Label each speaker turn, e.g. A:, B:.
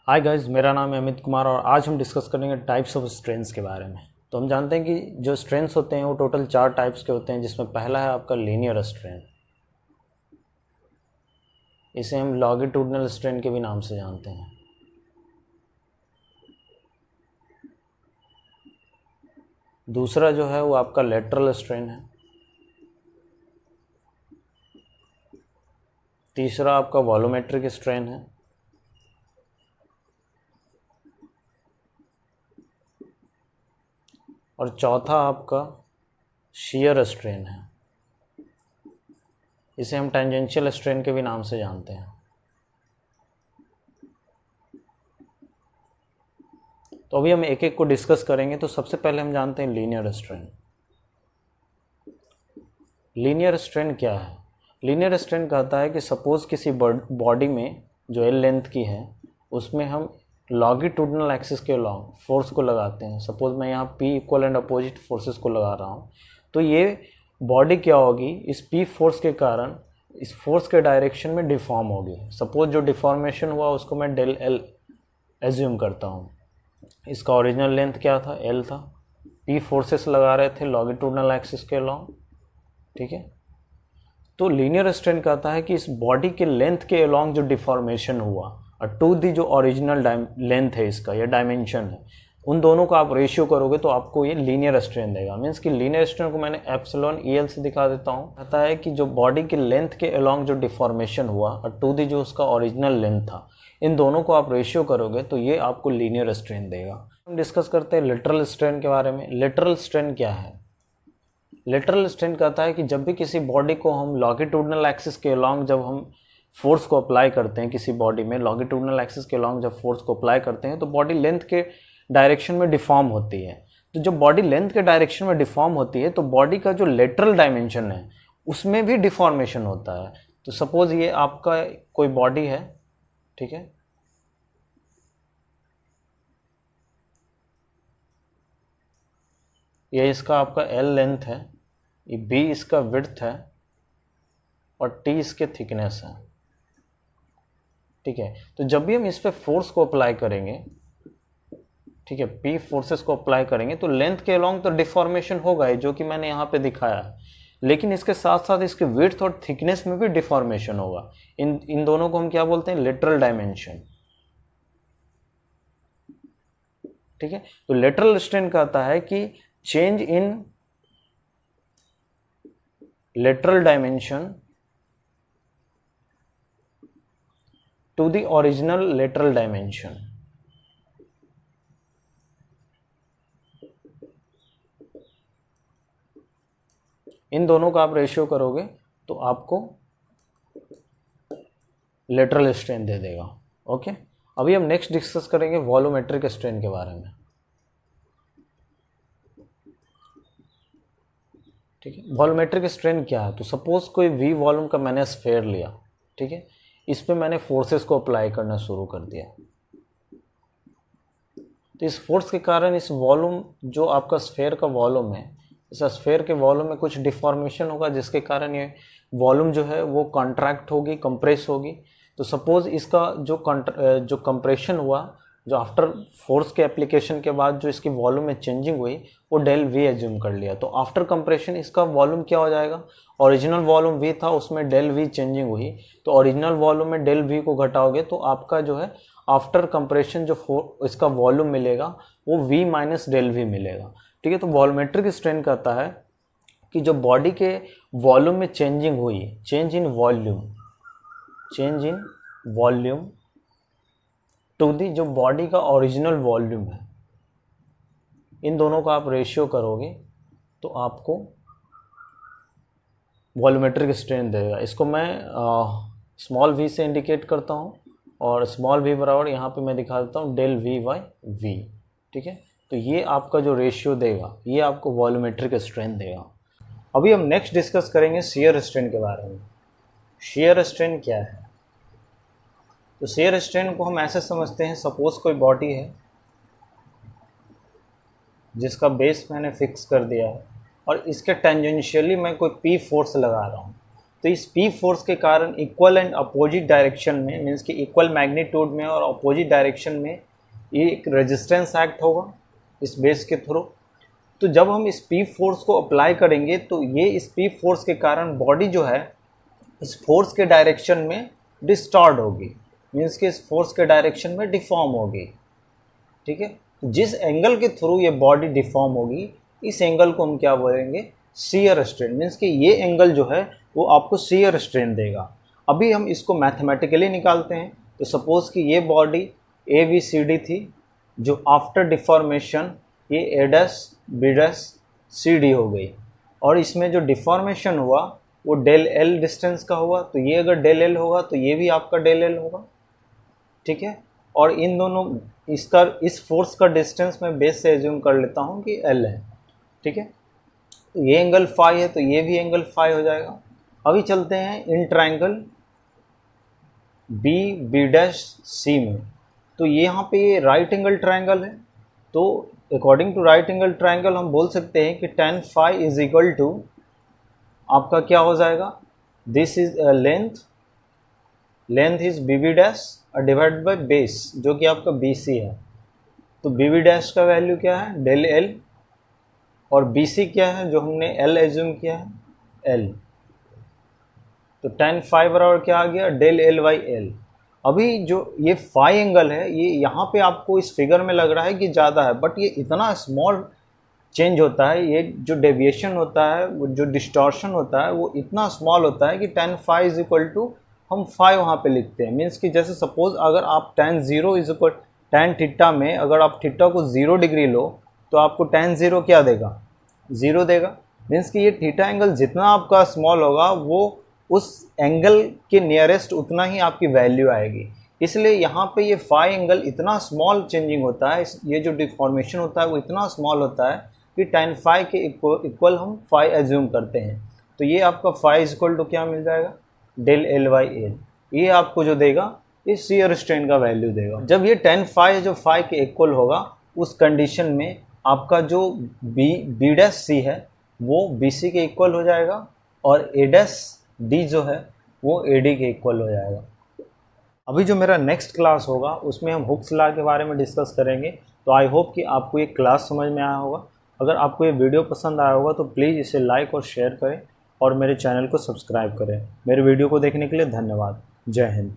A: Hi guys, मेरा नाम है अमित कुमार और आज हम डिस्कस करेंगे टाइप्स ऑफ स्ट्रेंथ्स के बारे में। तो हम जानते हैं कि जो स्ट्रेंथ्स होते हैं वो टोटल 4 टाइप्स के होते हैं, जिसमें पहला है आपका लीनियर स्ट्रेंथ। इसे हम लॉन्गिट्यूडिनल स्ट्रेंथ के भी नाम से जानते हैं। दूसरा जो है वो आपका लेटरल स्ट्रेन है। तीसरा आपका वॉल्यूमेट्रिक स्ट्रेन है। और चौथा आपका शियर स्ट्रेन है। इसे हम टेंजेंशियल स्ट्रेन के भी नाम से जानते हैं। तो अभी हम एक एक को डिस्कस करेंगे। तो सबसे पहले हम जानते हैं लीनियर स्ट्रेन। लीनियर स्ट्रेन क्या है? लीनियर स्ट्रेन कहता है कि सपोज किसी बॉडी में जो एल लेंथ की है उसमें हम लॉन्गिट्यूडिनल एक्सिस के लॉन्ग फोर्स को लगाते हैं। सपोज मैं यहाँ P equal and opposite forces को लगा रहा हूँ, तो ये बॉडी क्या होगी, इस P फोर्स के कारण इस फोर्स के डायरेक्शन में डिफॉर्म होगी। सपोज जो डिफॉर्मेशन हुआ उसको मैं डेल L एज्यूम करता हूँ। इसका ओरिजिनल लेंथ क्या था? L था। P फोर्सेस लगा रहे थे लॉन्गिट्यूडिनल एक्सिस के लॉन्ग, ठीक है। तो लीनियर स्ट्रेन कहता है कि इस बॉडी के लेंथ के अलॉन्ग जो डिफॉर्मेशन हुआ और टू दी जो ओरिजिनल लेंथ है इसका या डायमेंशन है, उन दोनों का आप रेशियो करोगे तो आपको ये लीनियर स्ट्रेन देगा। मीन्स कि लीनियर स्ट्रेन को मैंने एप्सिलॉन EL से दिखा देता हूँ। कहता है कि जो बॉडी के लेंथ के अलॉन्ग जो डिफॉर्मेशन हुआ और टू दी जो उसका ओरिजिनल लेंथ था, इन दोनों को आप रेशियो करोगे तो ये आपको लीनियर स्ट्रेन देगा। हम डिस्कस करते हैं लिटरल स्ट्रेन के बारे में। लिटरल स्ट्रेन क्या है? लेटरल स्ट्रेन कहता है कि जब भी किसी बॉडी को हम लॉन्गिट्यूडिनल एक्सिस के अलॉन्ग जब हम फोर्स को अप्लाई करते हैं, किसी बॉडी में लॉन्गिट्यूडिनल एक्सिस के अलॉन्ग जब फोर्स को अप्लाई करते हैं तो बॉडी लेंथ के डायरेक्शन में डिफॉर्म होती है। तो जब बॉडी लेंथ के डायरेक्शन में डिफॉर्म होती है तो बॉडी का जो लेटरल डायमेंशन है उसमें भी डिफॉर्मेशन होता है। तो सपोज ये आपका कोई बॉडी है, ठीक है, ये इसका आपका L लेंथ है, ये B इसका विड्थ है और T इसके थिकनेस है, ठीक है। तो जब भी हम इस पे फोर्स को अप्लाई करेंगे, ठीक है, P फोर्सेस को अप्लाई करेंगे तो लेंथ के अलॉन्ग तो डिफॉर्मेशन होगा ही, जो कि मैंने यहाँ पे दिखाया है, लेकिन इसके साथ साथ इसके विड्थ और थिकनेस में भी डिफॉर्मेशन होगा। इन दोनों को हम क्या बोलते हैं? लेटरल डायमेंशन, ठीक है। तो लेटरल स्ट्रेन कहता है कि change in lateral dimension to the original lateral dimension। इन दोनों का आप रेशियो करोगे तो आपको लेटरल स्ट्रेन दे देगा। ओके, अभी हम नेक्स्ट डिस्कस करेंगे वॉल्यूमेट्रिक स्ट्रेन के बारे में, ठीक है। वॉल्यूमेट्रिक स्ट्रेन क्या है? तो सपोज कोई V वॉल्यूम का मैंने स्फेयर लिया, ठीक है, इस पे मैंने फोर्सेस को अप्लाई करना शुरू कर दिया। तो इस फोर्स के कारण इस वॉल्यूम, जो आपका स्फेयर का वॉल्यूम है, इस स्फेयर के वॉल्यूम में कुछ डिफॉर्मेशन होगा जिसके कारण ये वॉल्यूम जो है वो कॉन्ट्रैक्ट होगी, कंप्रेस होगी। तो सपोज इसका जो कंप्रेशन हुआ, जो आफ्टर फोर्स के एप्लीकेशन के बाद जो इसकी वॉल्यूम में चेंजिंग हुई, वो डेल V एज्यूम कर लिया। तो आफ्टर कंप्रेशन इसका वॉल्यूम क्या हो जाएगा? ओरिजिनल वॉल्यूम V था, उसमें डेल V चेंजिंग हुई, तो ओरिजिनल वॉल्यूम में डेल V को घटाओगे तो आपका जो है आफ्टर कंप्रेशन जो इसका वॉल्यूम मिलेगा वो V माइनस डेल V मिलेगा, ठीक है। तो वॉल्यूमेट्रिक स्ट्रेन कहता है कि जो बॉडी के वॉल्यूम में चेंजिंग हुई, change in volume to the जो बॉडी का ओरिजिनल वॉल्यूम है, इन दोनों का आप रेशियो करोगे तो आपको वॉल्यूमेट्रिक स्ट्रेन देगा। इसको मैं स्मॉल v से इंडिकेट करता हूँ और स्मॉल v बराबर यहाँ पे मैं दिखा देता हूँ डेल V/V, ठीक है। तो ये आपका जो रेशियो देगा ये आपको वॉल्यूमेट्रिक स्ट्रेन देगा। अभी हम नेक्स्ट डिस्कस करेंगे शियर स्ट्रेन के बारे में। शियर स्ट्रेन क्या है? तो शियर स्ट्रेन को हम ऐसे समझते हैं, सपोज कोई बॉडी है जिसका बेस मैंने फिक्स कर दिया है और इसके टेंजेंशियली मैं कोई P फोर्स लगा रहा हूँ, तो इस P फोर्स के कारण इक्वल एंड अपोजिट डायरेक्शन में, मीन्स कि इक्वल मैग्नीट्यूड में और अपोजिट डायरेक्शन में ये एक रेजिस्टेंस एक्ट होगा इस बेस के थ्रू। तो जब हम इस P फोर्स को अप्लाई करेंगे तो ये इस P फोर्स के कारण बॉडी जो है इस फोर्स के डायरेक्शन में डिस्टॉर्ट होगी, मीन्स कि इस फोर्स के डायरेक्शन में डिफॉर्म होगी। ठीक है, जिस एंगल के थ्रू ये बॉडी डिफॉर्म होगी इस एंगल को हम क्या बोलेंगे, शियर स्ट्रेन। मीन्स कि ये एंगल जो है वो आपको शियर स्ट्रेन देगा। अभी हम इसको मैथमेटिकली निकालते हैं। तो सपोज़ कि ये बॉडी ABCD थी, जो आफ्टर डिफॉर्मेशन ये A', B', CD हो गई, और इसमें जो डिफॉर्मेशन हुआ वो डेल L डिस्टेंस का हुआ। तो ये अगर डेल L होगा तो ये भी आपका डेल L होगा। ठीक है, और इन दोनों इसका इस फोर्स का डिस्टेंस मैं बेस से एज्यूम कर लेता हूँ कि L है। ठीक है, तो ये एंगल फाई है तो ये भी एंगल फाई हो जाएगा। अभी चलते हैं इन ट्रायंगल BB', में। तो ये यहाँ पे ये राइट एंगल ट्रायंगल है। तो according to right angle triangle हम बोल सकते हैं कि tan phi is equal to आपका क्या हो जाएगा, this is length is BB' divide by base जो कि आपका BC है। तो BB' का वैल्यू क्या है, डेल L, और BC क्या है जो हमने L एज्यूम किया है, L। तो tan phi बराबर क्या आ गया, डेल L बाई L। अभी जो ये फाई एंगल है ये यहाँ पे आपको इस फिगर में लग रहा है कि ज़्यादा है, बट ये इतना स्मॉल चेंज होता है, ये जो डेविएशन होता है, वो जो डिस्टॉर्शन होता है वो इतना स्मॉल होता है कि tan phi is equal to हम फाई वहाँ पे लिखते हैं। मीन्स कि जैसे सपोज अगर आप tan 0 is equal tan theta में अगर आप थीटा को 0 डिग्री लो तो आपको tan 0 क्या देगा, 0 देगा। मीन्स कि ये थीटा एंगल जितना आपका स्मॉल होगा वो उस एंगल के नियरेस्ट उतना ही आपकी वैल्यू आएगी। इसलिए यहाँ पे ये फाई एंगल इतना स्मॉल चेंजिंग होता है, ये जो डिफॉर्मेशन होता है वो इतना स्मॉल होता है कि tan phi के इक्वल हम फाई एज्यूम करते हैं। तो ये आपका फाई इज इक्वल टू क्या मिल जाएगा, डेल L बाई L। ये आपको जो देगा ये शियर स्ट्रेन का वैल्यू देगा। जब ये tan phi जो फाई के इक्वल होगा उस कंडीशन में आपका जो B', है वो BC के इक्वल हो जाएगा, और A', जो है वो AD के इक्वल हो जाएगा। अभी जो मेरा नेक्स्ट क्लास होगा उसमें हम हुक्स लॉ के बारे में डिस्कस करेंगे। तो आई होप कि आपको ये क्लास समझ में आया होगा। अगर आपको ये वीडियो पसंद आया होगा तो प्लीज़ इसे लाइक और शेयर करें और मेरे चैनल को सब्सक्राइब करें। मेरे वीडियो को देखने के लिए धन्यवाद। जय हिंद।